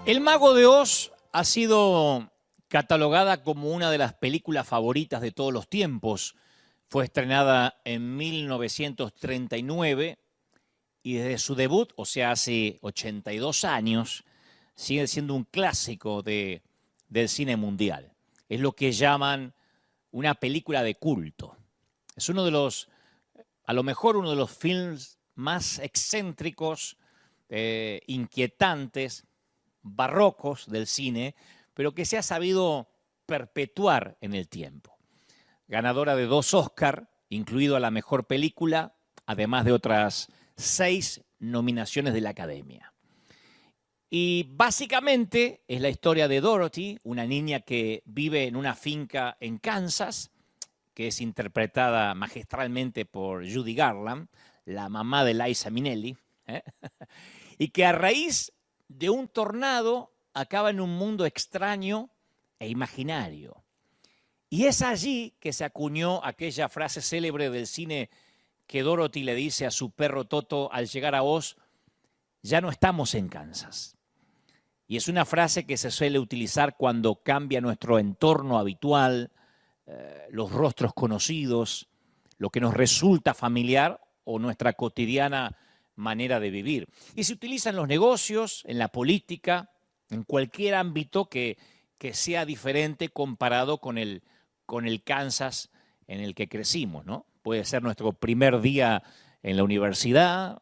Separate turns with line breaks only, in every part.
El Mago de Oz ha sido catalogada como una de las películas favoritas de todos los tiempos. Fue estrenada en 1939 y desde su debut, o sea, hace 82 años, sigue siendo un clásico del cine mundial. Es lo que llaman una película de culto. Es uno de los, a lo mejor uno de los films más excéntricos, inquietantes, barrocos del cine, pero que se ha sabido perpetuar en el tiempo. Ganadora de 2 Oscar, incluido a la mejor película, además de otras 6 nominaciones de la Academia. Y básicamente es la historia de Dorothy, una niña que vive en una finca en Kansas, que es interpretada magistralmente por Judy Garland, la mamá de Liza Minnelli, y que a raíz de un tornado acaba en un mundo extraño e imaginario. Y es allí que se acuñó aquella frase célebre del cine que Dorothy le dice a su perro Toto al llegar a Oz: ya no estamos en Kansas. Y es una frase que se suele utilizar cuando cambia nuestro entorno habitual, los rostros conocidos, lo que nos resulta familiar o nuestra cotidiana manera de vivir. Y se utiliza en los negocios, en la política, en cualquier ámbito que sea diferente comparado con el Kansas en el que crecimos, ¿no? Puede ser nuestro primer día en la universidad,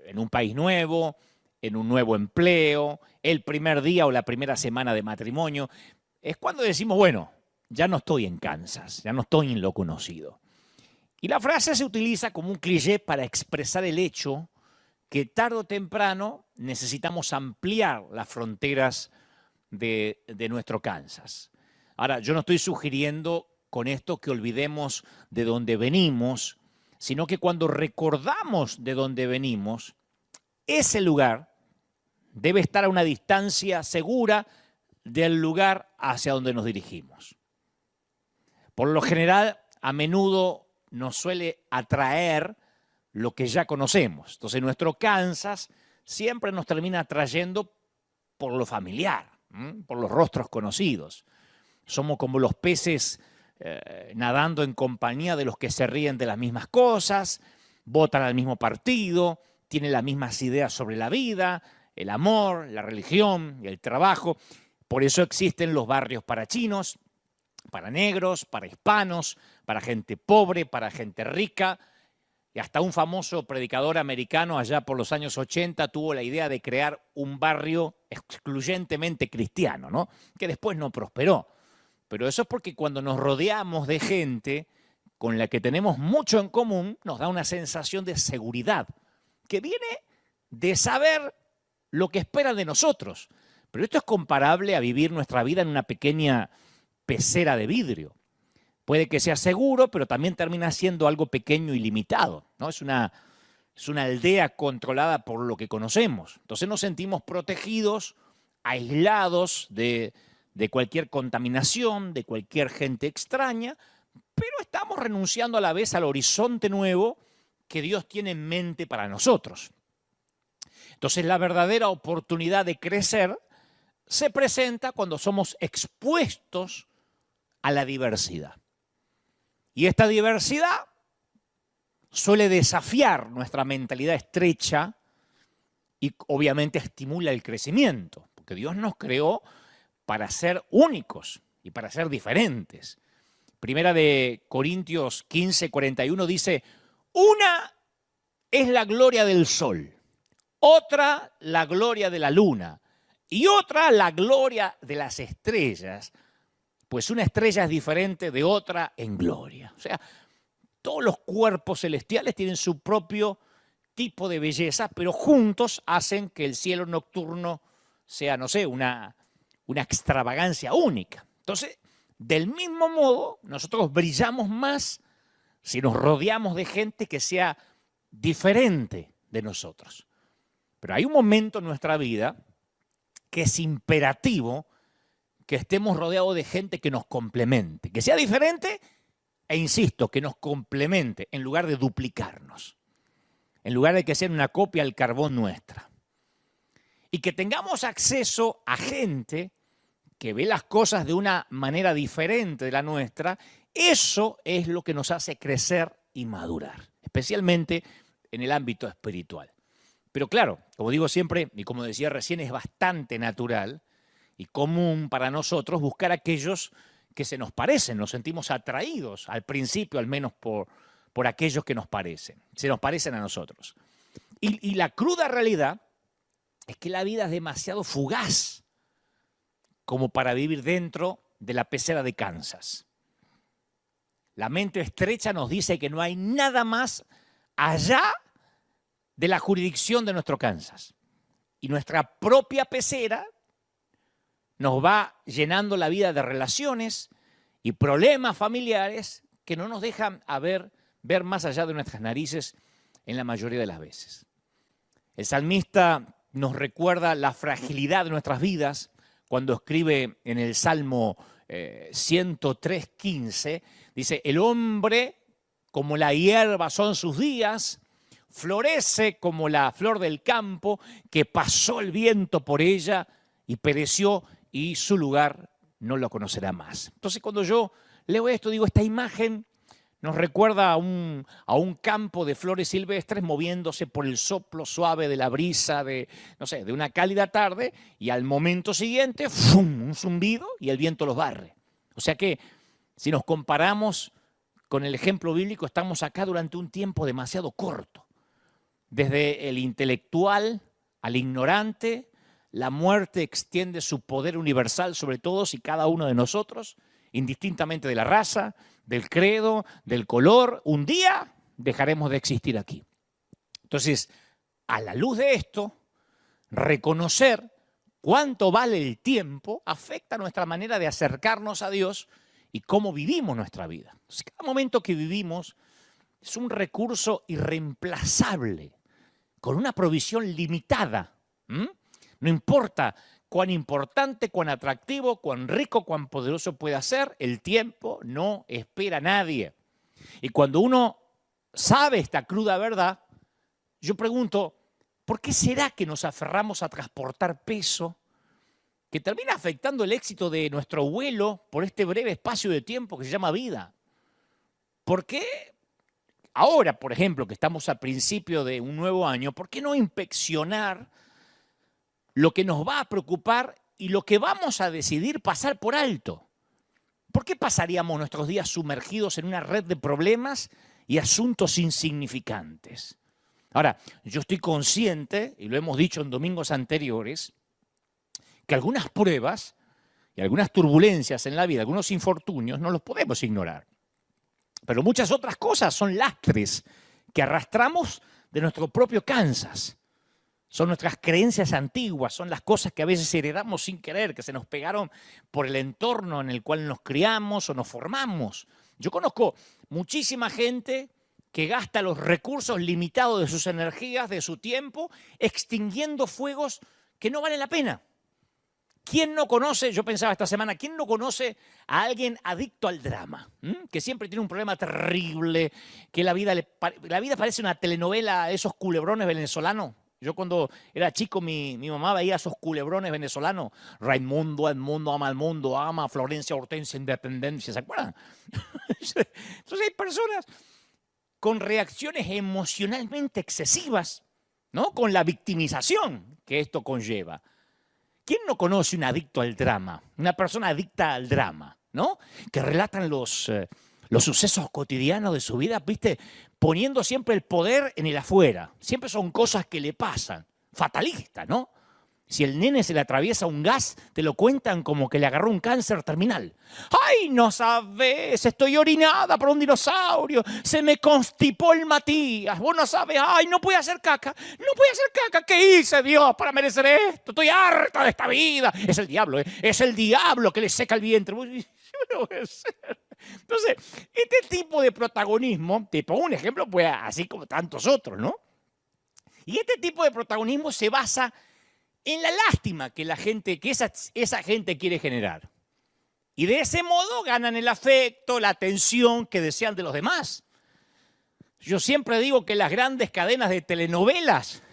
en un país nuevo, en un nuevo empleo, el primer día o la primera semana de matrimonio. Es cuando decimos, bueno, ya no estoy en Kansas, ya no estoy en lo conocido. Y la frase se utiliza como un cliché para expresar el hecho que tarde o temprano necesitamos ampliar las fronteras de nuestro Kansas. Ahora, yo no estoy sugiriendo con esto que olvidemos de dónde venimos, sino que cuando recordamos de dónde venimos, ese lugar debe estar a una distancia segura del lugar hacia donde nos dirigimos. Por lo general, a menudo nos suele atraer lo que ya conocemos. Entonces, nuestro Kansas siempre nos termina atrayendo por lo familiar, por los rostros conocidos. Somos como los peces nadando en compañía de los que se ríen de las mismas cosas, votan al mismo partido, tienen las mismas ideas sobre la vida, el amor, la religión, el trabajo. Por eso existen los barrios para chinos, para negros, para hispanos, para gente pobre, para gente rica. Y hasta un famoso predicador americano allá por los años 80 tuvo la idea de crear un barrio excluyentemente cristiano, ¿no? Que después no prosperó. Pero eso es porque cuando nos rodeamos de gente con la que tenemos mucho en común, nos da una sensación de seguridad, que viene de saber lo que esperan de nosotros. Pero esto es comparable a vivir nuestra vida en una pequeña pecera de vidrio. Puede que sea seguro, pero también termina siendo algo pequeño y limitado, ¿no? Es una aldea controlada por lo que conocemos. Entonces nos sentimos protegidos, aislados de cualquier contaminación, de cualquier gente extraña, pero estamos renunciando a la vez al horizonte nuevo que Dios tiene en mente para nosotros. Entonces la verdadera oportunidad de crecer se presenta cuando somos expuestos a la diversidad. Y esta diversidad suele desafiar nuestra mentalidad estrecha y obviamente estimula el crecimiento, porque Dios nos creó para ser únicos y para ser diferentes. Primera de Corintios 15, 41 dice: una es la gloria del sol, otra la gloria de la luna y otra la gloria de las estrellas, pues una estrella es diferente de otra en gloria. O sea, todos los cuerpos celestiales tienen su propio tipo de belleza, pero juntos hacen que el cielo nocturno sea, no sé, una extravagancia única. Entonces, del mismo modo, nosotros brillamos más si nos rodeamos de gente que sea diferente de nosotros. Pero hay un momento en nuestra vida que es imperativo que estemos rodeados de gente que nos complemente, que sea diferente e insisto, que nos complemente en lugar de duplicarnos, en lugar de que sea una copia al carbón nuestra. y que tengamos acceso a gente que ve las cosas de una manera diferente de la nuestra, eso es lo que nos hace crecer y madurar, especialmente en el ámbito espiritual. Pero claro, como digo siempre, y como decía recién, es bastante natural y común para nosotros buscar aquellos que se nos parecen, nos sentimos atraídos, al principio al menos por aquellos que nos parecen, se nos parecen a nosotros. Y la cruda realidad es que la vida es demasiado fugaz como para vivir dentro de la pecera de Kansas. La mente estrecha nos dice que no hay nada más allá de la jurisdicción de nuestro Kansas. Y nuestra propia pecera nos va llenando la vida de relaciones y problemas familiares que no nos dejan ver más allá de nuestras narices en la mayoría de las veces. El salmista nos recuerda la fragilidad de nuestras vidas cuando escribe en el Salmo 103:15, dice, el hombre como la hierba son sus días, florece como la flor del campo, que pasó el viento por ella y pereció y su lugar no lo conocerá más. Entonces cuando yo leo esto, digo, esta imagen nos recuerda a un campo de flores silvestres moviéndose por el soplo suave de la brisa de una cálida tarde y al momento siguiente, ¡fum!, un zumbido y el viento los barre. O sea que si nos comparamos con el ejemplo bíblico, estamos acá durante un tiempo demasiado corto. Desde el intelectual al ignorante, la muerte extiende su poder universal sobre todos y cada uno de nosotros, indistintamente de la raza, del credo, del color. Un día dejaremos de existir aquí. Entonces, a la luz de esto, reconocer cuánto vale el tiempo afecta nuestra manera de acercarnos a Dios y cómo vivimos nuestra vida. Entonces, cada momento que vivimos es un recurso irreemplazable, con una provisión limitada. No importa cuán importante, cuán atractivo, cuán rico, cuán poderoso pueda ser, el tiempo no espera a nadie. Y cuando uno sabe esta cruda verdad, yo pregunto, ¿por qué será que nos aferramos a transportar peso que termina afectando el éxito de nuestro vuelo por este breve espacio de tiempo que se llama vida? ¿Por qué ahora, por ejemplo, que estamos al principio de un nuevo año, por qué no inspeccionar lo que nos va a preocupar y lo que vamos a decidir pasar por alto? ¿Por qué pasaríamos nuestros días sumergidos en una red de problemas y asuntos insignificantes? Ahora, yo estoy consciente, y lo hemos dicho en domingos anteriores, que algunas pruebas y algunas turbulencias en la vida, algunos infortunios, no los podemos ignorar. Pero muchas otras cosas son lastres que arrastramos de nuestro propio Kansas. Son nuestras creencias antiguas, son las cosas que a veces heredamos sin querer, que se nos pegaron por el entorno en el cual nos criamos o nos formamos. Yo conozco muchísima gente que gasta los recursos limitados de sus energías, de su tiempo, extinguiendo fuegos que no valen la pena. ¿Quién no conoce, yo pensaba esta semana, quién no conoce a alguien adicto al drama? Que siempre tiene un problema terrible, que la vida parece una telenovela, esos culebrones venezolanos. Yo cuando era chico, mi mamá veía esos culebrones venezolanos. Raimundo, Edmundo, ama al mundo, ama, Florencia, Hortensia, Independencia, ¿se acuerdan? Entonces hay personas con reacciones emocionalmente excesivas, ¿no? Con la victimización que esto conlleva. ¿Quién no conoce un adicto al drama? Una persona adicta al drama, ¿no? Que relatan los sucesos cotidianos de su vida, ¿viste? Poniendo siempre el poder en el afuera. Siempre son cosas que le pasan. Fatalista, ¿no? Si el nene se le atraviesa un gas, te lo cuentan como que le agarró un cáncer terminal. ¡Ay, no sabes! Estoy orinada por un dinosaurio. Se me constipó el Matías. Vos no sabes. ¡Ay, no pude hacer caca! ¡No pude hacer caca! ¿Qué hice, Dios, para merecer esto? Estoy harta de esta vida. Es el diablo, ¿eh? Es el diablo que le seca el vientre. Yo no voy a hacer. Entonces, este tipo de protagonismo, te pongo un ejemplo, pues así como tantos otros, ¿no? Y este tipo de protagonismo se basa en la lástima que esa gente quiere generar. Y de ese modo ganan el afecto, la atención que desean de los demás. Yo siempre digo que las grandes cadenas de telenovelas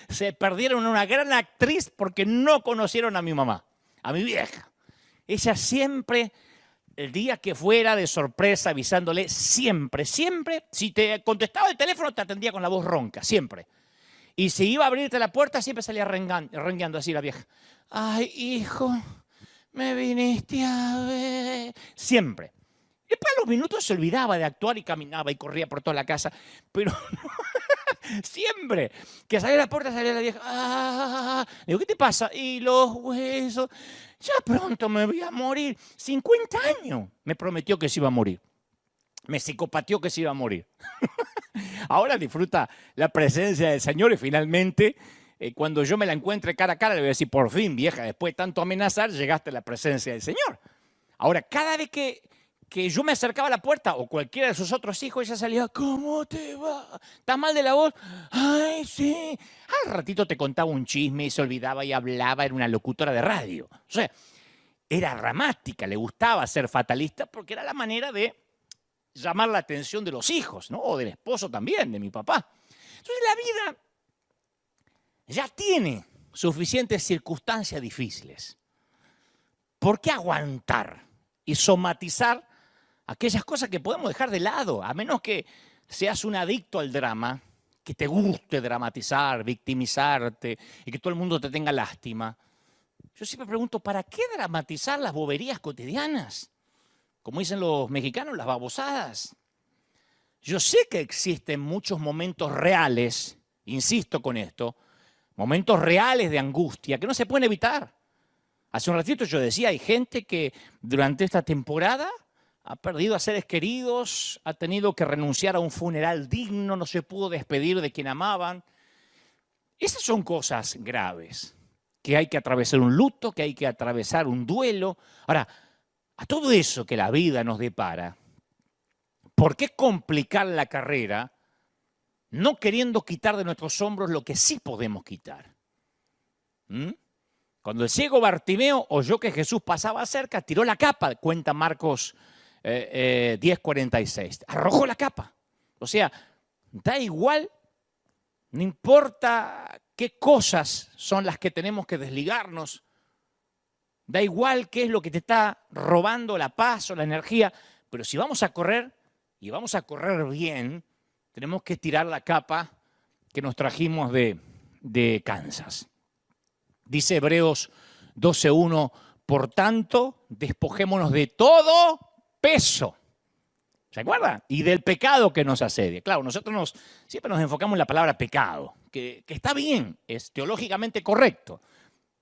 Se perdieron una gran actriz porque no conocieron a mi mamá, a mi vieja. Ella siempre, el día que fuera de sorpresa avisándole, siempre, si te contestaba el teléfono te atendía con la voz ronca, siempre. Y si iba a abrirte la puerta siempre salía rengueando así la vieja. Ay, hijo, me viniste a ver. Siempre. Después a los minutos se olvidaba de actuar y caminaba y corría por toda la casa. Pero siempre que salía a la puerta salía la vieja. Ah, digo, ¿qué te pasa? Y los huesos. Ya pronto me voy a morir. 50 años me prometió que se iba a morir. Me psicopateó que se iba a morir. Ahora disfruta la presencia del Señor y finalmente, cuando yo me la encuentre cara a cara, le voy a decir, por fin, vieja, después de tanto amenazar, llegaste a la presencia del Señor. Ahora, cada vez que yo me acercaba a la puerta o cualquiera de sus otros hijos, ella salía, ¿cómo te va? ¿Estás mal de la voz? Ay, sí. Al ratito te contaba un chisme y se olvidaba y hablaba, era una locutora de radio. O sea, era dramática, le gustaba ser fatalista porque era la manera de llamar la atención de los hijos, ¿no? O del esposo también, de mi papá. Entonces la vida ya tiene suficientes circunstancias difíciles. ¿Por qué aguantar y somatizar aquellas cosas que podemos dejar de lado? A menos que seas un adicto al drama, que te guste dramatizar, victimizarte y que todo el mundo te tenga lástima. Yo siempre pregunto, ¿para qué dramatizar las boberías cotidianas? Como dicen los mexicanos, las babosadas. Yo sé que existen muchos momentos reales, insisto con esto, momentos reales de angustia que no se pueden evitar. Hace un ratito yo decía, hay gente que durante esta temporada ha perdido a seres queridos, ha tenido que renunciar a un funeral digno, no se pudo despedir de quien amaban. Esas son cosas graves, que hay que atravesar un luto, que hay que atravesar un duelo. Ahora, a todo eso que la vida nos depara, ¿por qué complicar la carrera no queriendo quitar de nuestros hombros lo que sí podemos quitar? Cuando el ciego Bartimeo oyó que Jesús pasaba cerca, tiró la capa, cuenta Marcos 10:46. Arrojó la capa. O sea, da igual, no importa qué cosas son las que tenemos que desligarnos, da igual qué es lo que te está robando la paz o la energía, pero si vamos a correr y vamos a correr bien, tenemos que tirar la capa que nos trajimos de Kansas. Dice Hebreos 12:1, por tanto, despojémonos de todo peso. ¿Se acuerdan? Y del pecado que nos asedia. Claro, nosotros siempre nos enfocamos en la palabra pecado, que está bien, es teológicamente correcto.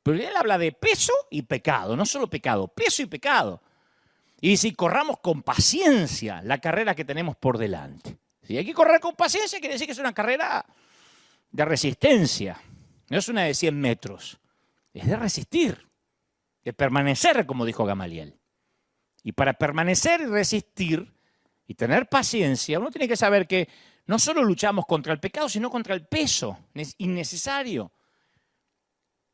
Pero él habla de peso y pecado, no solo pecado, peso y pecado. Y si corramos con paciencia la carrera que tenemos por delante. Si hay que correr con paciencia, quiere decir que es una carrera de resistencia. No es una de 100 metros. Es de resistir, de permanecer, como dijo Gamaliel. Y para permanecer y resistir y tener paciencia, uno tiene que saber que no solo luchamos contra el pecado, sino contra el peso innecesario.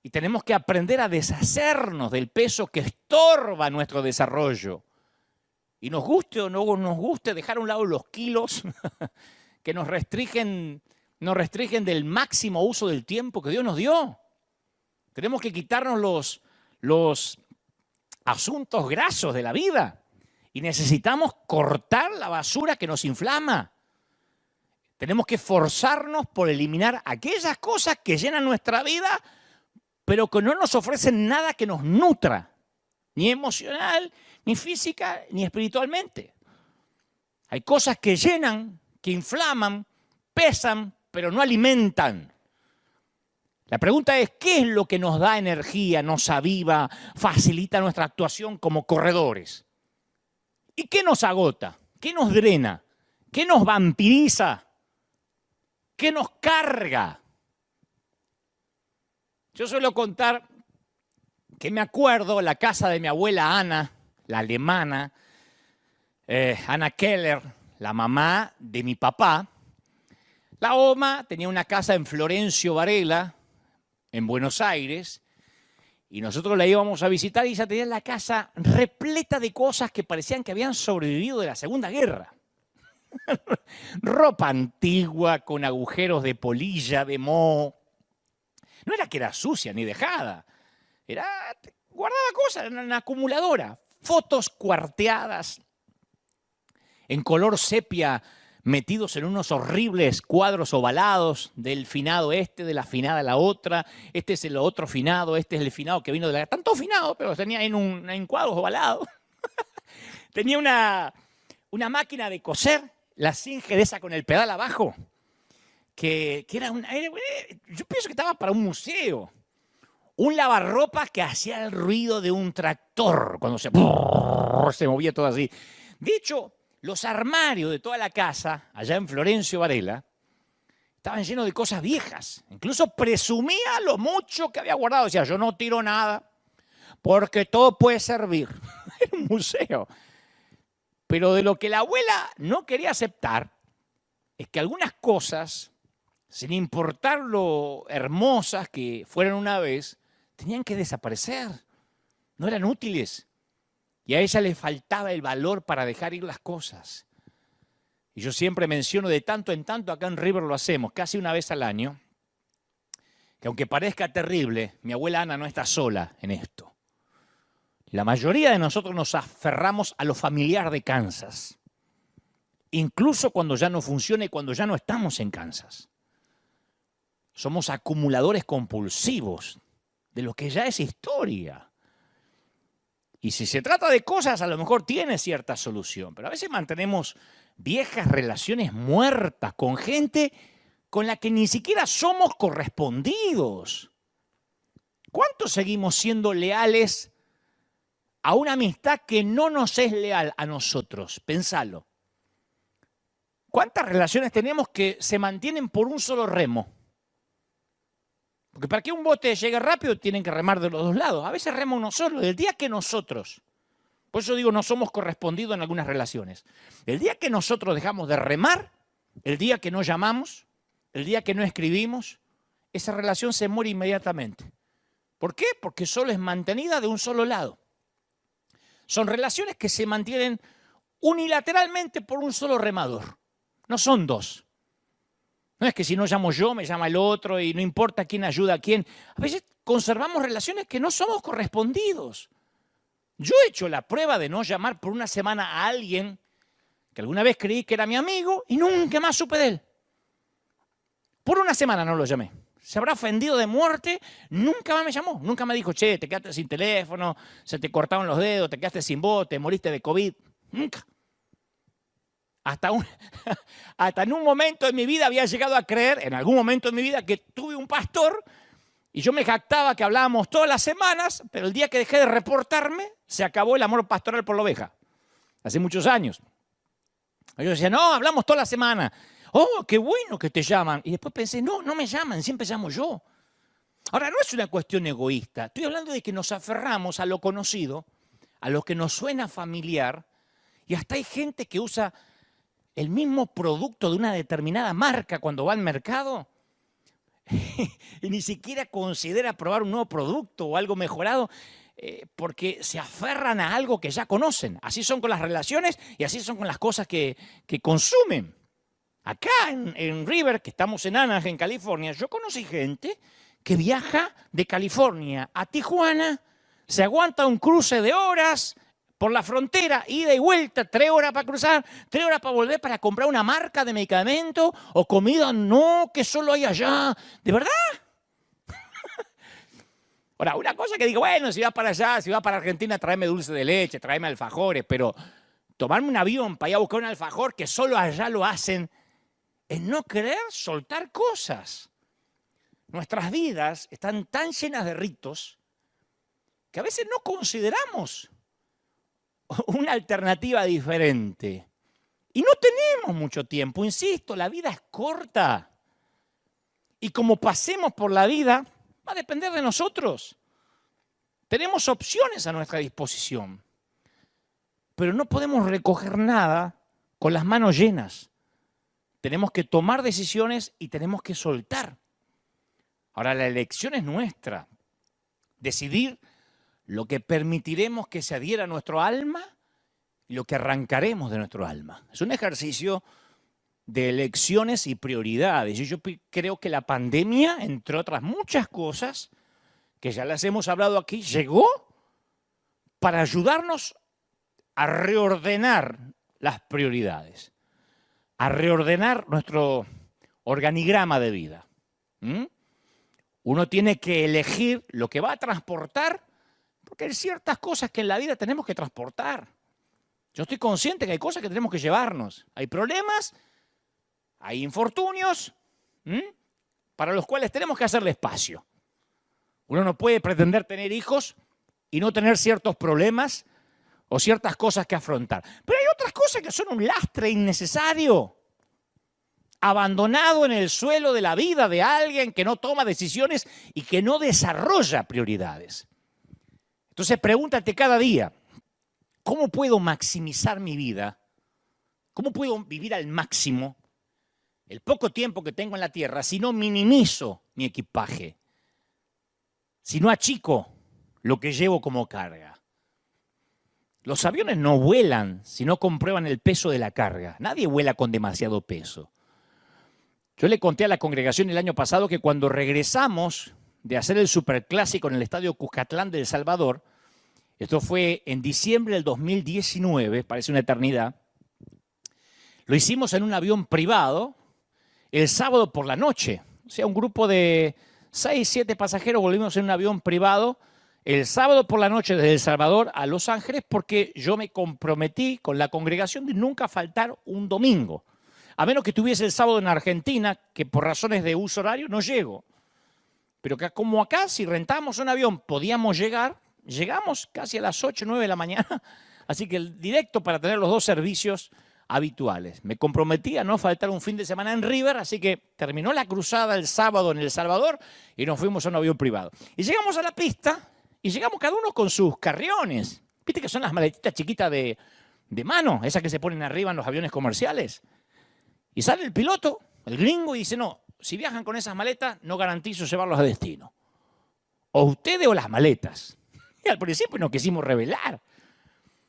Y tenemos que aprender a deshacernos del peso que estorba nuestro desarrollo. Y nos guste o no nos guste dejar a un lado los kilos que nos restringen del máximo uso del tiempo que Dios nos dio. Tenemos que quitarnos los asuntos grasos de la vida. Y necesitamos cortar la basura que nos inflama. Tenemos que esforzarnos por eliminar aquellas cosas que llenan nuestra vida, pero que no nos ofrecen nada que nos nutra, ni emocional, ni física, ni espiritualmente. Hay cosas que llenan, que inflaman, pesan, pero no alimentan. La pregunta es, ¿qué es lo que nos da energía, nos aviva, facilita nuestra actuación como corredores? ¿Y qué nos agota? ¿Qué nos drena? ¿Qué nos vampiriza? ¿Qué nos carga? Yo suelo contar que me acuerdo la casa de mi abuela Ana, la alemana, Ana Keller, la mamá de mi papá. La OMA tenía una casa en Florencio Varela, en Buenos Aires, y nosotros la íbamos a visitar y ella tenía la casa repleta de cosas que parecían que habían sobrevivido de la Segunda Guerra. Ropa antigua con agujeros de polilla, de moho. No era que era sucia ni dejada. Guardaba cosas, era una acumuladora. Fotos cuarteadas en color sepia, metidos en unos horribles cuadros ovalados del finado este, de la finada la otra, este es el otro finado, este es el finado que vino de la... Tanto finado, pero tenía en cuadros ovalados. Tenía una máquina de coser, la Singer esa con el pedal abajo, que era yo pienso que estaba para un museo. Un lavarropas que hacía el ruido de un tractor cuando se movía todo así. De hecho, los armarios de toda la casa, allá en Florencio Varela, estaban llenos de cosas viejas. Incluso presumía lo mucho que había guardado. Decía, yo no tiro nada porque todo puede servir. Era un museo. Pero de lo que la abuela no quería aceptar es que algunas cosas, sin importar lo hermosas que fueran una vez, tenían que desaparecer. No eran útiles. Y a ella le faltaba el valor para dejar ir las cosas. Y yo siempre menciono de tanto en tanto, acá en River lo hacemos, casi una vez al año, que aunque parezca terrible, mi abuela Ana no está sola en esto. La mayoría de nosotros nos aferramos a lo familiar de Kansas, incluso cuando ya no funciona y cuando ya no estamos en Kansas. Somos acumuladores compulsivos de lo que ya es historia. Y si se trata de cosas, a lo mejor tiene cierta solución, pero a veces mantenemos viejas relaciones muertas con gente con la que ni siquiera somos correspondidos. ¿Cuántos seguimos siendo leales a una amistad que no nos es leal a nosotros? Pensalo. ¿Cuántas relaciones tenemos que se mantienen por un solo remo? Porque para que un bote llegue rápido tienen que remar de los dos lados. A veces rema uno solo. El día que nosotros, por eso digo, no somos correspondidos en algunas relaciones. El día que nosotros dejamos de remar, el día que no llamamos, el día que no escribimos, esa relación se muere inmediatamente. ¿Por qué? Porque solo es mantenida de un solo lado. Son relaciones que se mantienen unilateralmente por un solo remador. No son dos. No es que si no llamo yo, me llama el otro y no importa quién ayuda a quién. A veces conservamos relaciones que no somos correspondidos. Yo he hecho la prueba de no llamar por una semana a alguien que alguna vez creí que era mi amigo y nunca más supe de él. Por una semana no lo llamé. Se habrá ofendido de muerte, nunca más me llamó. Nunca me dijo, che, te quedaste sin teléfono, se te cortaron los dedos, te quedaste sin voz, te moriste de COVID. Nunca. Hasta en un momento de mi vida había llegado a creer, en algún momento de mi vida, que tuve un pastor y yo me jactaba que hablábamos todas las semanas, pero el día que dejé de reportarme, se acabó el amor pastoral por la oveja. Hace muchos años. Yo decía, no, hablamos toda la semana. Oh, qué bueno que te llaman. Y después pensé, no me llaman, siempre llamo yo. Ahora, no es una cuestión egoísta. Estoy hablando de que nos aferramos a lo conocido, a lo que nos suena familiar, y hasta hay gente que usa el mismo producto de una determinada marca cuando va al mercado y ni siquiera considera probar un nuevo producto o algo mejorado porque se aferran a algo que ya conocen. Así son con las relaciones y así son con las cosas que consumen. Acá en River, que estamos en Anaheim, en California, yo conocí gente que viaja de California a Tijuana, se aguanta un cruce de horas por la frontera, ida y vuelta, 3 horas para cruzar, 3 horas para volver para comprar una marca de medicamento o comida, no, que solo hay allá. ¿De verdad? Ahora, una cosa que digo, bueno, si vas para allá, si vas para Argentina, tráeme dulce de leche, tráeme alfajores, pero tomarme un avión para ir a buscar un alfajor que solo allá lo hacen, es no querer soltar cosas. Nuestras vidas están tan llenas de ritos que a veces no consideramos una alternativa diferente. Y no tenemos mucho tiempo, insisto, la vida es corta. Y como pasemos por la vida, va a depender de nosotros. Tenemos opciones a nuestra disposición, pero no podemos recoger nada con las manos llenas. Tenemos que tomar decisiones y tenemos que soltar. Ahora, la elección es nuestra. Decidir lo que permitiremos que se adhiera a nuestro alma y lo que arrancaremos de nuestro alma. Es un ejercicio de elecciones y prioridades. Y yo creo que la pandemia, entre otras muchas cosas, que ya las hemos hablado aquí, llegó para ayudarnos a reordenar las prioridades, a reordenar nuestro organigrama de vida. Uno tiene que elegir lo que va a transportar, porque hay ciertas cosas que en la vida tenemos que transportar. Yo estoy consciente que hay cosas que tenemos que llevarnos. Hay problemas, hay infortunios, para los cuales tenemos que hacerle espacio. Uno no puede pretender tener hijos y no tener ciertos problemas o ciertas cosas que afrontar. Pero hay otras cosas que son un lastre innecesario, abandonado en el suelo de la vida de alguien que no toma decisiones y que no desarrolla prioridades. Entonces pregúntate cada día, ¿cómo puedo maximizar mi vida? ¿Cómo puedo vivir al máximo el poco tiempo que tengo en la tierra si no minimizo mi equipaje? Si no achico lo que llevo como carga. Los aviones no vuelan si no comprueban el peso de la carga. Nadie vuela con demasiado peso. Yo le conté a la congregación el año pasado que cuando regresamos de hacer el superclásico en el estadio Cuscatlán de El Salvador, esto fue en diciembre del 2019, parece una eternidad, lo hicimos en un avión privado el sábado por la noche. O sea, un grupo de 6, 7 pasajeros volvimos en un avión privado el sábado por la noche desde El Salvador a Los Ángeles porque yo me comprometí con la congregación de nunca faltar un domingo. A menos que estuviese el sábado en Argentina, que por razones de uso horario no llego. Pero que como acá, si rentamos un avión, podíamos llegar, llegamos casi a las 8, 9 de la mañana. Así que el directo para tener los dos servicios habituales. Me comprometí a no faltar un fin de semana en River, así que terminó la cruzada el sábado en El Salvador y nos fuimos a un avión privado. Y llegamos a la pista y llegamos cada uno con sus carriones. ¿Viste que son las maletitas chiquitas de mano, esas que se ponen arriba en los aviones comerciales? Y sale el piloto, el gringo, y dice, no, si viajan con esas maletas, no garantizo llevarlos a destino. O ustedes o las maletas. Y al principio nos quisimos rebelar.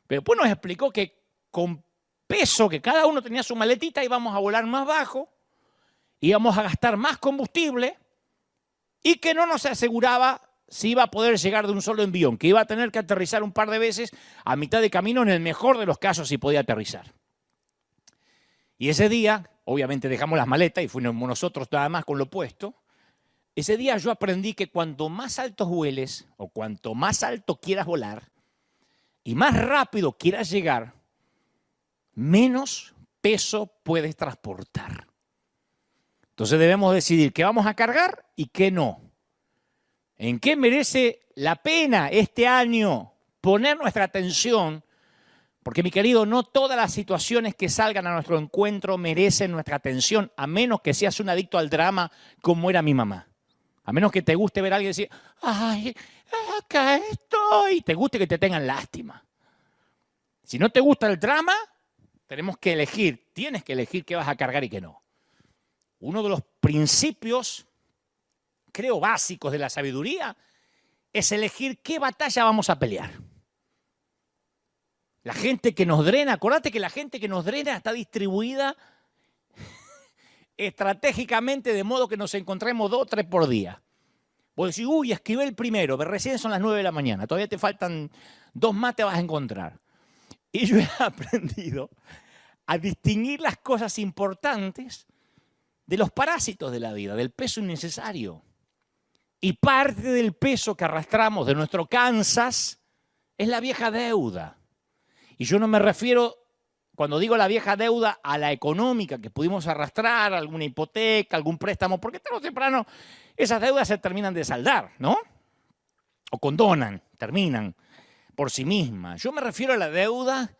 Pero después nos explicó que con peso, que cada uno tenía su maletita, íbamos a volar más bajo, íbamos a gastar más combustible y que no nos aseguraba si iba a poder llegar de un solo envión, que iba a tener que aterrizar un par de veces a mitad de camino, en el mejor de los casos, si podía aterrizar. Y ese día, obviamente dejamos las maletas y fuimos nosotros nada más con lo puesto. Ese día yo aprendí que cuanto más alto vueles o cuanto más alto quieras volar y más rápido quieras llegar, menos peso puedes transportar. Entonces debemos decidir qué vamos a cargar y qué no. ¿En qué merece la pena este año poner nuestra atención? Porque, mi querido, no todas las situaciones que salgan a nuestro encuentro merecen nuestra atención, a menos que seas un adicto al drama como era mi mamá. A menos que te guste ver a alguien decir, ay, acá estoy, te guste que te tengan lástima. Si no te gusta el drama, tenemos que elegir, tienes que elegir qué vas a cargar y qué no. Uno de los principios, creo, básicos de la sabiduría es elegir qué batalla vamos a pelear. La gente que nos drena, acordate que la gente que nos drena está distribuida estratégicamente de modo que nos encontremos 2 o 3 por día. Vos decís, uy, esquivé el primero, pero recién son las 9 de la mañana, todavía te faltan 2 más, te vas a encontrar. Y yo he aprendido a distinguir las cosas importantes de los parásitos de la vida, del peso innecesario. Y parte del peso que arrastramos de nuestro Kansas es la vieja deuda. Y yo no me refiero, cuando digo la vieja deuda, a la económica que pudimos arrastrar, alguna hipoteca, algún préstamo, porque tarde o temprano esas deudas se terminan de saldar, ¿no? O condonan, terminan por sí mismas. Yo me refiero a la deuda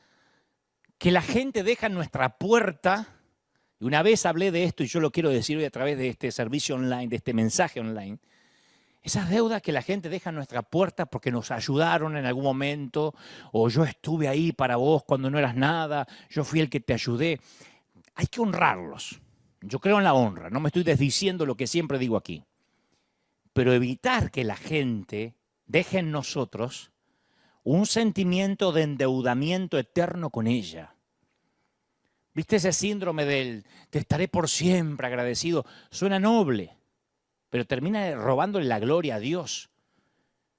que la gente deja en nuestra puerta. Y una vez hablé de esto y yo lo quiero decir hoy a través de este servicio online, de este mensaje online. Esas deudas que la gente deja en nuestra puerta porque nos ayudaron en algún momento, o yo estuve ahí para vos cuando no eras nada, yo fui el que te ayudé. Hay que honrarlos. Yo creo en la honra, no me estoy desdiciendo lo que siempre digo aquí. Pero evitar que la gente deje en nosotros un sentimiento de endeudamiento eterno con ella. ¿Viste ese síndrome del te estaré por siempre agradecido? Suena noble, pero termina robándole la gloria a Dios.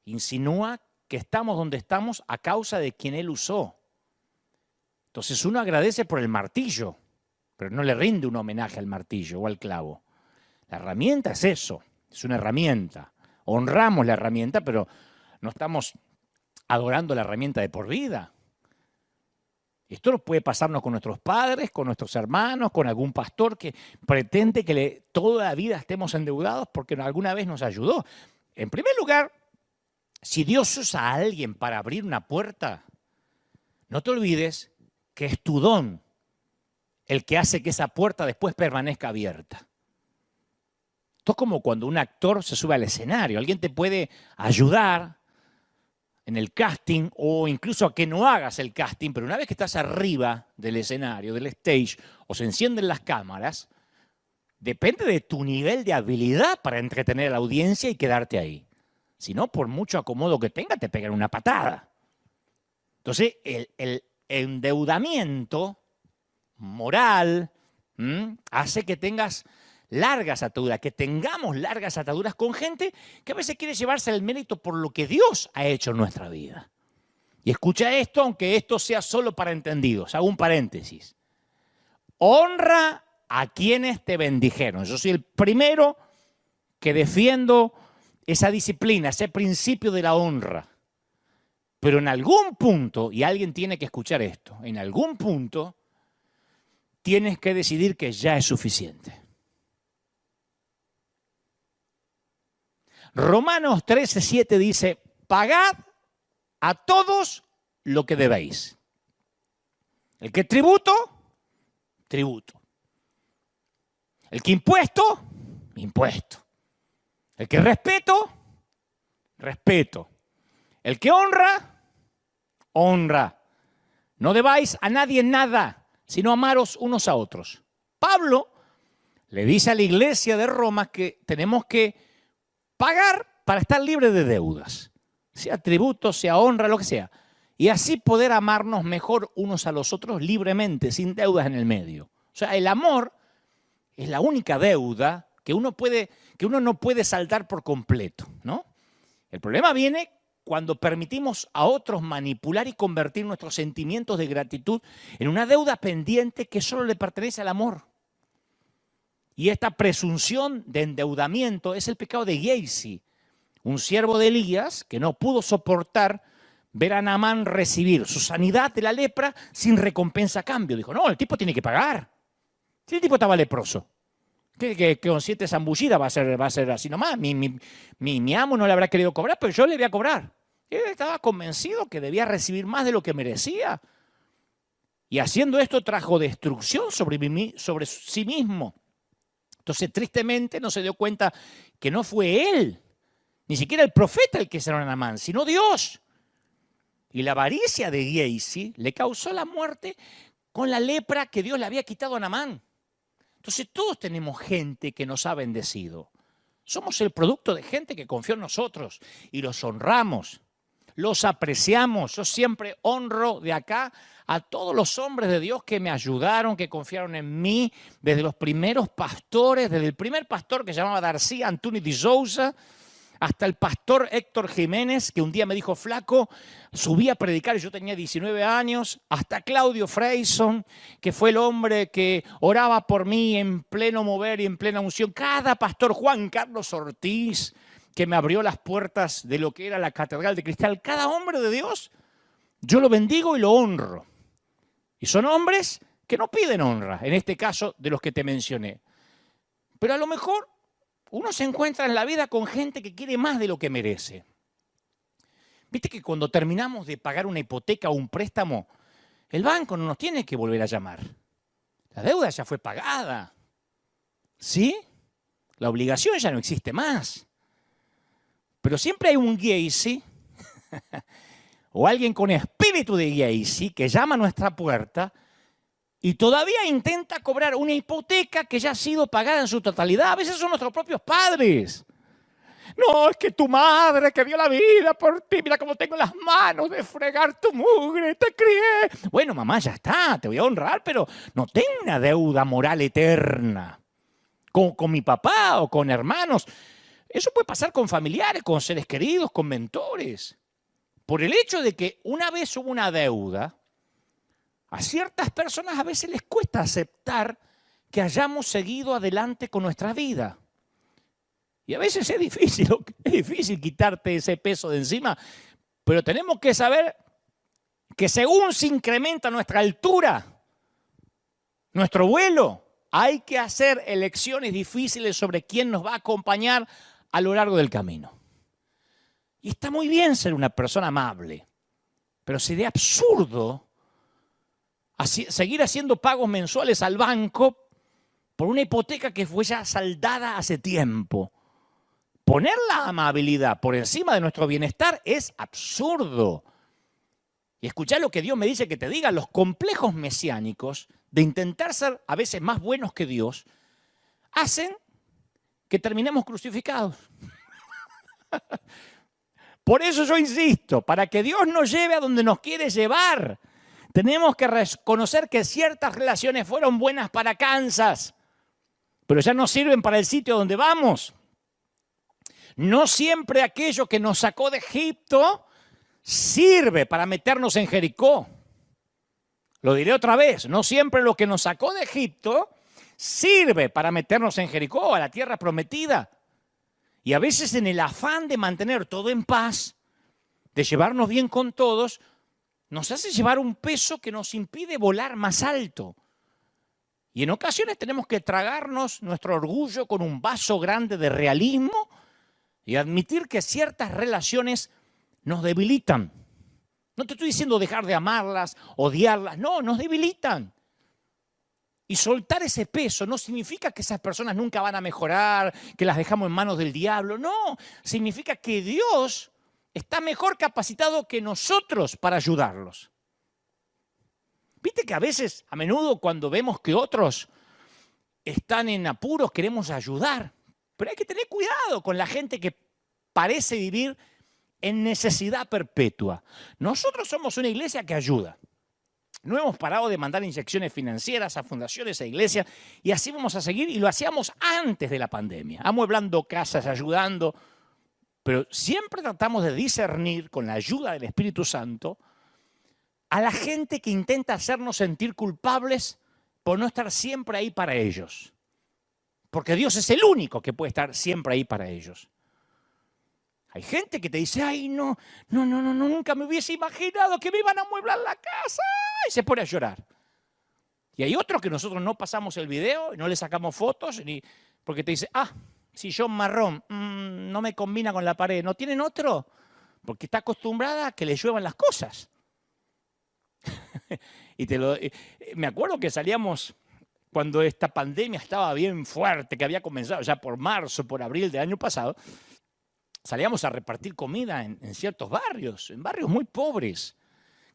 Insinúa que estamos donde estamos a causa de quien Él usó. Entonces uno agradece por el martillo, pero no le rinde un homenaje al martillo o al clavo. La herramienta es eso, es una herramienta. Honramos la herramienta, pero no estamos adorando la herramienta de por vida. Esto no puede pasarnos con nuestros padres, con nuestros hermanos, con algún pastor que pretende que toda la vida estemos endeudados porque alguna vez nos ayudó. En primer lugar, si Dios usa a alguien para abrir una puerta, no te olvides que es tu don el que hace que esa puerta después permanezca abierta. Esto es como cuando un actor se sube al escenario. Alguien te puede ayudar en el casting o incluso a que no hagas el casting, pero una vez que estás arriba del escenario, del stage, o se encienden las cámaras, depende de tu nivel de habilidad para entretener a la audiencia y quedarte ahí. Si no, por mucho acomodo que tenga, te pegan una patada. Entonces, el endeudamiento moral hace que tengas largas ataduras, que tengamos largas ataduras con gente que a veces quiere llevarse el mérito por lo que Dios ha hecho en nuestra vida. Y escucha esto, aunque esto sea solo para entendidos. Hago un paréntesis. Honra a quienes te bendijeron. Yo soy el primero que defiendo esa disciplina, ese principio de la honra. Pero en algún punto, y alguien tiene que escuchar esto, en algún punto tienes que decidir que ya es suficiente. Romanos 13:7 dice, pagad a todos lo que debéis. El que tributo, tributo. El que impuesto, impuesto. El que respeto, respeto. El que honra, honra. No debáis a nadie nada, sino amaros unos a otros. Pablo le dice a la iglesia de Roma que tenemos que pagar para estar libres de deudas, sea tributo, sea honra, lo que sea. Y así poder amarnos mejor unos a los otros libremente, sin deudas en el medio. O sea, el amor es la única deuda que uno no puede saldar por completo, ¿no? El problema viene cuando permitimos a otros manipular y convertir nuestros sentimientos de gratitud en una deuda pendiente que solo le pertenece al amor. Y esta presunción de endeudamiento es el pecado de Giezi, un siervo de Elías que no pudo soportar ver a Naamán recibir su sanidad de la lepra sin recompensa a cambio. Dijo, no, el tipo tiene que pagar. Si el tipo estaba leproso, que con 7 zambullidas va a ser así nomás. Mi amo no le habrá querido cobrar, pero yo le voy a cobrar. Él estaba convencido que debía recibir más de lo que merecía. Y haciendo esto trajo destrucción sobre sí mismo. Entonces, tristemente, no se dio cuenta que no fue él, ni siquiera el profeta el que sanó a Naamán, sino Dios. Y la avaricia de Giezi le causó la muerte con la lepra que Dios le había quitado a Naamán. Entonces, todos tenemos gente que nos ha bendecido. Somos el producto de gente que confió en nosotros y los honramos, los apreciamos. Yo siempre honro de acá a todos los hombres de Dios que me ayudaron, que confiaron en mí, desde los primeros pastores, desde el primer pastor que se llamaba Darcy Antunes de Souza, hasta el pastor Héctor Jiménez, que un día me dijo, flaco, subí a predicar y yo tenía 19 años, hasta Claudio Freyson, que fue el hombre que oraba por mí en pleno mover y en plena unción, cada pastor, Juan Carlos Ortiz, que me abrió las puertas de lo que era la Catedral de Cristal, cada hombre de Dios, yo lo bendigo y lo honro. Y son hombres que no piden honra, en este caso de los que te mencioné. Pero a lo mejor uno se encuentra en la vida con gente que quiere más de lo que merece. Viste que cuando terminamos de pagar una hipoteca o un préstamo, el banco no nos tiene que volver a llamar. La deuda ya fue pagada. ¿Sí? La obligación ya no existe más. Pero siempre hay un Giezi o alguien con espíritu de Giezi que llama a nuestra puerta y todavía intenta cobrar una hipoteca que ya ha sido pagada en su totalidad. A veces son nuestros propios padres. No, es que tu madre que dio la vida por ti, mira cómo tengo las manos de fregar tu mugre, te crié. Bueno, mamá, ya está, te voy a honrar, pero no tengo una deuda moral eterna con mi papá o con hermanos. Eso puede pasar con familiares, con seres queridos, con mentores. Por el hecho de que una vez hubo una deuda, a ciertas personas a veces les cuesta aceptar que hayamos seguido adelante con nuestra vida. Y a veces es difícil quitarte ese peso de encima, pero tenemos que saber que según se incrementa nuestra altura, nuestro vuelo, hay que hacer elecciones difíciles sobre quién nos va a acompañar a lo largo del camino. Y está muy bien ser una persona amable, pero sería absurdo seguir haciendo pagos mensuales al banco por una hipoteca que fue ya saldada hace tiempo. Poner la amabilidad por encima de nuestro bienestar es absurdo. Y escuchá lo que Dios me dice que te diga, los complejos mesiánicos de intentar ser a veces más buenos que Dios, hacen que terminemos crucificados. Por eso yo insisto, para que Dios nos lleve a donde nos quiere llevar, tenemos que reconocer que ciertas relaciones fueron buenas para Kansas, pero ya no sirven para el sitio donde vamos. No siempre aquello que nos sacó de Egipto sirve para meternos en Jericó. Lo diré otra vez, no siempre lo que nos sacó de Egipto sirve para meternos en Jericó, a la tierra prometida. Y a veces en el afán de mantener todo en paz, de llevarnos bien con todos, nos hace llevar un peso que nos impide volar más alto. Y en ocasiones tenemos que tragarnos nuestro orgullo con un vaso grande de realismo y admitir que ciertas relaciones nos debilitan. No te estoy diciendo dejar de amarlas, odiarlas, no, nos debilitan. Y soltar ese peso no significa que esas personas nunca van a mejorar, que las dejamos en manos del diablo, no, significa que Dios está mejor capacitado que nosotros para ayudarlos. Viste que a menudo cuando vemos que otros están en apuros queremos ayudar, pero hay que tener cuidado con la gente que parece vivir en necesidad perpetua. Nosotros somos una iglesia que ayuda. No hemos parado de mandar inyecciones financieras a fundaciones, a iglesias, y así vamos a seguir, y lo hacíamos antes de la pandemia, amueblando casas, ayudando, pero siempre tratamos de discernir con la ayuda del Espíritu Santo a la gente que intenta hacernos sentir culpables por no estar siempre ahí para ellos. Porque Dios es el único que puede estar siempre ahí para ellos. Hay gente que te dice, ay, no, nunca me hubiese imaginado que me iban a amueblar la casa, y se pone a llorar. Y hay otros que nosotros no pasamos el video, no le sacamos fotos, porque te dice, sillón marrón, no me combina con la pared. ¿No tienen otro? Porque está acostumbrada a que le lluevan las cosas. Me acuerdo que salíamos cuando esta pandemia estaba bien fuerte, que había comenzado ya por marzo, por abril del año pasado. Salíamos a repartir comida en ciertos barrios, en barrios muy pobres.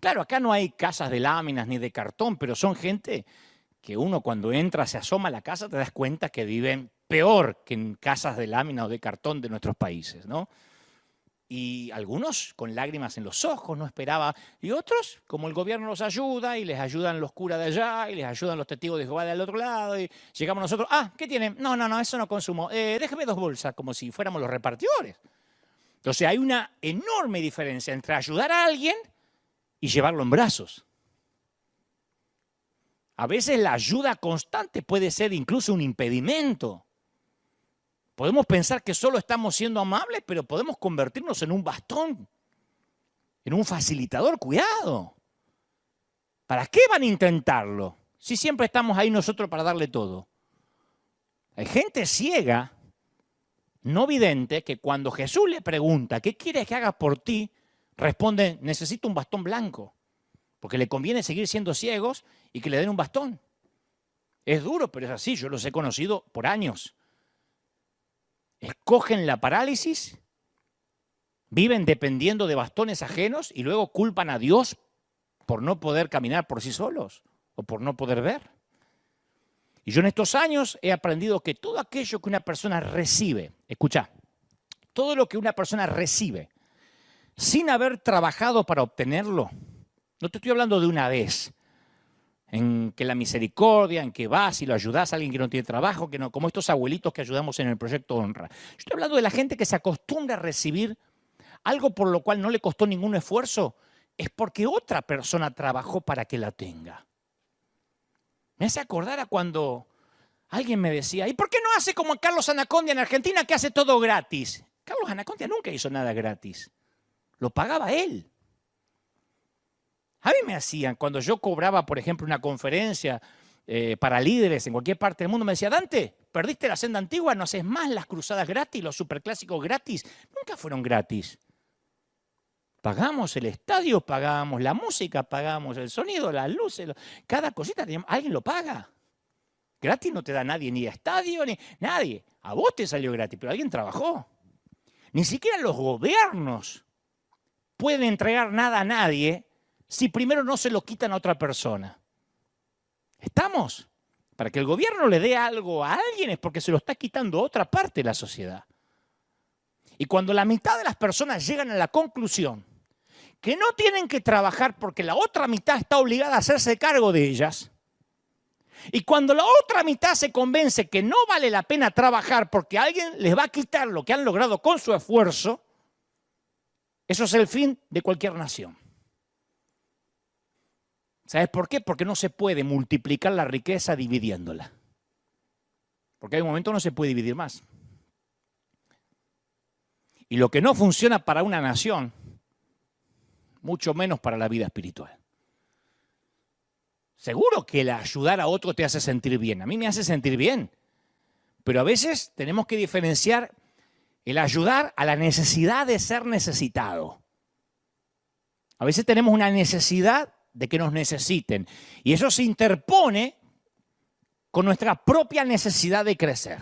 Claro, acá no hay casas de láminas ni de cartón, pero son gente que uno cuando entra, se asoma a la casa, te das cuenta que viven peor que en casas de lámina o de cartón de nuestros países, ¿no? Y algunos con lágrimas en los ojos, no esperaba. Y otros, como el gobierno los ayuda, y les ayudan los curas de allá, y les ayudan los testigos de Jehová del otro lado, y llegamos nosotros, ¿qué tienen? No, eso no consumo. Déjeme 2 bolsas, como si fuéramos los repartidores. Entonces hay una enorme diferencia entre ayudar a alguien y llevarlo en brazos. A veces la ayuda constante puede ser incluso un impedimento. Podemos pensar que solo estamos siendo amables, pero podemos convertirnos en un bastón, en un facilitador. Cuidado. ¿Para qué van a intentarlo? Si siempre estamos ahí nosotros para darle todo. Hay gente ciega, no vidente, que cuando Jesús le pregunta, ¿qué quieres que haga por ti? Responde, necesito un bastón blanco, porque le conviene seguir siendo ciegos y que le den un bastón. Es duro, pero es así, yo los he conocido por años. Escogen la parálisis, viven dependiendo de bastones ajenos y luego culpan a Dios por no poder caminar por sí solos o por no poder ver. Y yo en estos años he aprendido que todo aquello que una persona recibe, escucha, todo lo que una persona recibe sin haber trabajado para obtenerlo, no te estoy hablando de una vez, en que la misericordia, en que vas y lo ayudás a alguien que no tiene trabajo, que no, como estos abuelitos que ayudamos en el proyecto Honra. Yo estoy hablando de la gente que se acostumbra a recibir algo por lo cual no le costó ningún esfuerzo, es porque otra persona trabajó para que la tenga. Me hace acordar a cuando alguien me decía, ¿y por qué no hace como Carlos Anacondia en Argentina, que hace todo gratis? Carlos Anacondia nunca hizo nada gratis. Lo pagaba él. A mí me hacían, cuando yo cobraba, por ejemplo, una conferencia para líderes en cualquier parte del mundo, me decía, Dante, perdiste la senda antigua, no haces más las cruzadas gratis, los superclásicos gratis. Nunca fueron gratis. Pagamos el estadio, pagamos la música, pagamos el sonido, las luces, cada cosita, alguien lo paga. Gratis no te da nadie, ni estadio, ni nadie. A vos te salió gratis, pero alguien trabajó. Ni siquiera los gobiernos pueden entregar nada a nadie si primero no se lo quitan a otra persona. ¿Estamos? Para que el gobierno le dé algo a alguien es porque se lo está quitando a otra parte de la sociedad. Y cuando la mitad de las personas llegan a la conclusión que no tienen que trabajar porque la otra mitad está obligada a hacerse cargo de ellas, y cuando la otra mitad se convence que no vale la pena trabajar porque alguien les va a quitar lo que han logrado con su esfuerzo, eso es el fin de cualquier nación. ¿Sabes por qué? Porque no se puede multiplicar la riqueza dividiéndola. Porque hay un momento no se puede dividir más. Y lo que no funciona para una nación, mucho menos para la vida espiritual. Seguro que el ayudar a otro te hace sentir bien. A mí me hace sentir bien. Pero a veces tenemos que diferenciar el ayudar a la necesidad de ser necesitado. A veces tenemos una necesidad de que nos necesiten. Y eso se interpone con nuestra propia necesidad de crecer.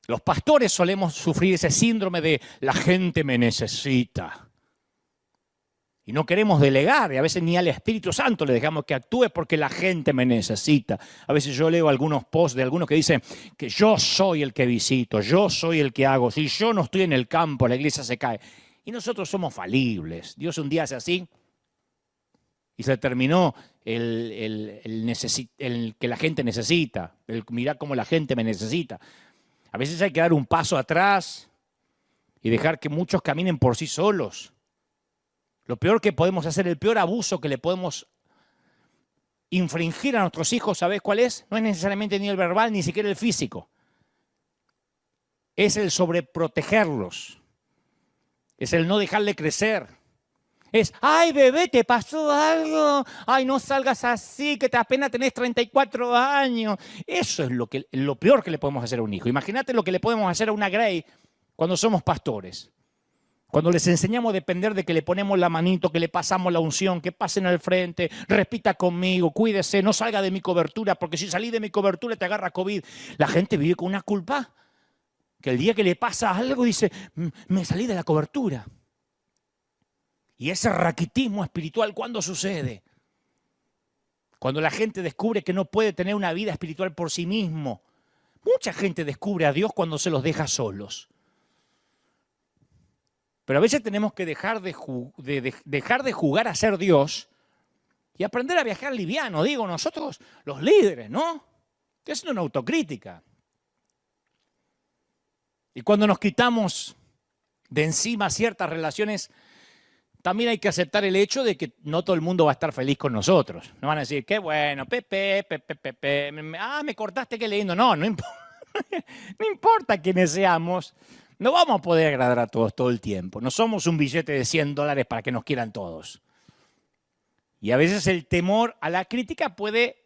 Los pastores solemos sufrir ese síndrome de la gente me necesita. Y no queremos delegar, y a veces ni al Espíritu Santo le dejamos que actúe porque la gente me necesita. A veces yo leo algunos posts de algunos que dicen que yo soy el que visito, yo soy el que hago. Si yo no estoy en el campo, la iglesia se cae. Y nosotros somos falibles. Dios un día hace así y se terminó el que la gente necesita, el mirar cómo la gente me necesita. A veces hay que dar un paso atrás y dejar que muchos caminen por sí solos. Lo peor que podemos hacer, el peor abuso que le podemos infringir a nuestros hijos, ¿sabés cuál es? No es necesariamente ni el verbal, ni siquiera el físico. Es el sobreprotegerlos. Es el no dejarle crecer. Es, ay bebé, ¿te pasó algo? Ay, no salgas así, que apenas tenés 34 años. Eso es lo peor que le podemos hacer a un hijo. Imagínate lo que le podemos hacer a una Grey cuando somos pastores. Cuando les enseñamos a depender de que le ponemos la manito, que le pasamos la unción, que pasen al frente, repita conmigo, cuídese, no salga de mi cobertura, porque si salí de mi cobertura te agarra COVID. La gente vive con una culpa, que el día que le pasa algo dice, me salí de la cobertura. Y ese raquitismo espiritual, ¿cuándo sucede? Cuando la gente descubre que no puede tener una vida espiritual por sí mismo. Mucha gente descubre a Dios cuando se los deja solos. Pero a veces tenemos que dejar de jugar a ser Dios y aprender a viajar liviano. Digo, nosotros los líderes, ¿no? Estoy haciendo una autocrítica. Y cuando nos quitamos de encima ciertas relaciones, también hay que aceptar el hecho de que no todo el mundo va a estar feliz con nosotros. No van a decir, qué bueno, Pepe, me cortaste, qué lindo. No importa quiénes seamos. No vamos a poder agradar a todos todo el tiempo. No somos un billete de $100 para que nos quieran todos. Y a veces el temor a la crítica puede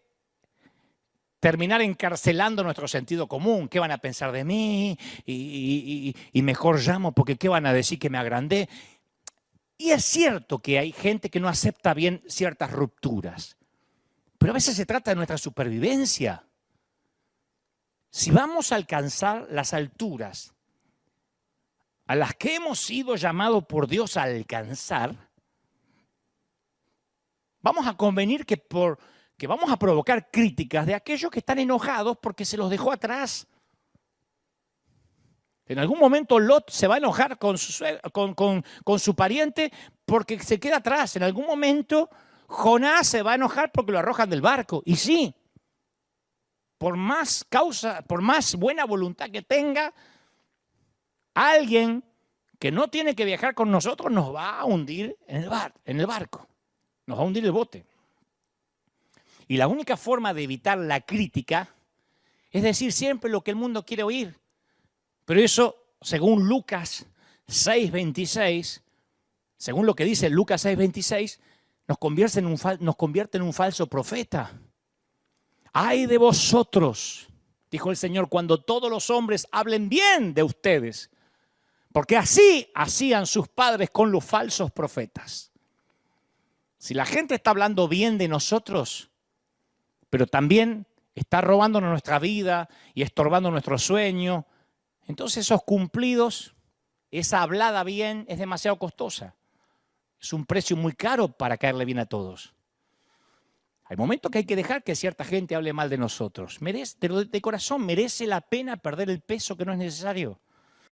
terminar encarcelando nuestro sentido común. ¿Qué van a pensar de mí? Y mejor llamo porque ¿qué van a decir que me agrandé? Y es cierto que hay gente que no acepta bien ciertas rupturas. Pero a veces se trata de nuestra supervivencia. Si vamos a alcanzar las alturas a las que hemos sido llamados por Dios a alcanzar, vamos a convenir que vamos a provocar críticas de aquellos que están enojados porque se los dejó atrás. En algún momento Lot se va a enojar con su pariente porque se queda atrás. En algún momento Jonás se va a enojar porque lo arrojan del barco. Y sí, por más buena voluntad que tenga, alguien que no tiene que viajar con nosotros nos va a hundir en el barco. Nos va a hundir el bote. Y la única forma de evitar la crítica es decir siempre lo que el mundo quiere oír. Pero eso, según Lucas 6:26, según lo que dice Lucas 6:26, nos convierte en un falso profeta. ¡Ay de vosotros!, dijo el Señor, cuando todos los hombres hablen bien de ustedes, porque así hacían sus padres con los falsos profetas. Si la gente está hablando bien de nosotros, pero también está robándonos nuestra vida y estorbando nuestro sueño, entonces esos cumplidos, esa hablada bien es demasiado costosa. Es un precio muy caro para caerle bien a todos. Hay momentos que hay que dejar que cierta gente hable mal de nosotros. De corazón, merece la pena perder el peso que no es necesario.